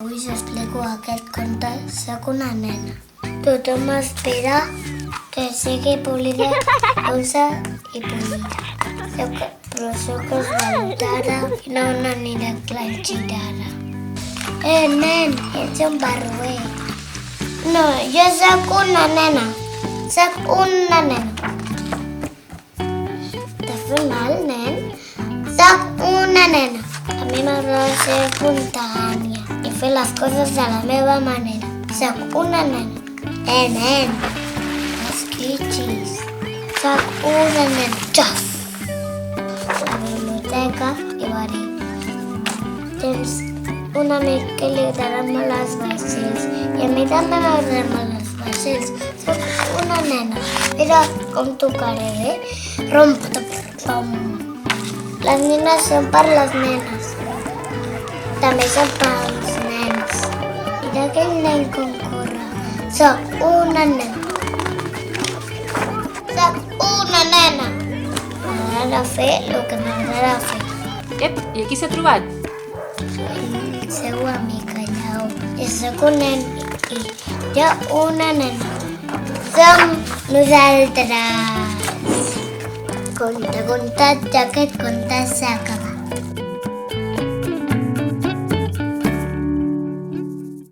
Avui us explico aquest conte. Soc una nena. Tothom espera que sigui polida, dolça i polida. Però sóc esvaltada i no una nena clanxirada. Nen, ets un barroer. No, jo sóc una nena. Sóc una nena. T'has fet mal, nen? Sóc una nena. A mi m'agrada ser espontània i fer les coses de la meva manera. Soc una nena. Nen, no esquitxis. Soc una nena. Xaf! A la biblioteca i va dir: tens un amic que li agraden molt els vaixells i a mi també m'agraden molt els vaixells. Soc una nena. Mira com tocaré, Rom-pom-pom. Les nenes són per les nenes. També són pels nens. Mira aquell nen com corre. Soc una nena. Soc una nena. M'agrada fer el que m'agrada fer. Ep, i aquí s'ha trobat? El seu amic allà. Jo soc un nen i jo una nena. Som nosaltres. Conte contat, ja aquest conte s'ha acabat.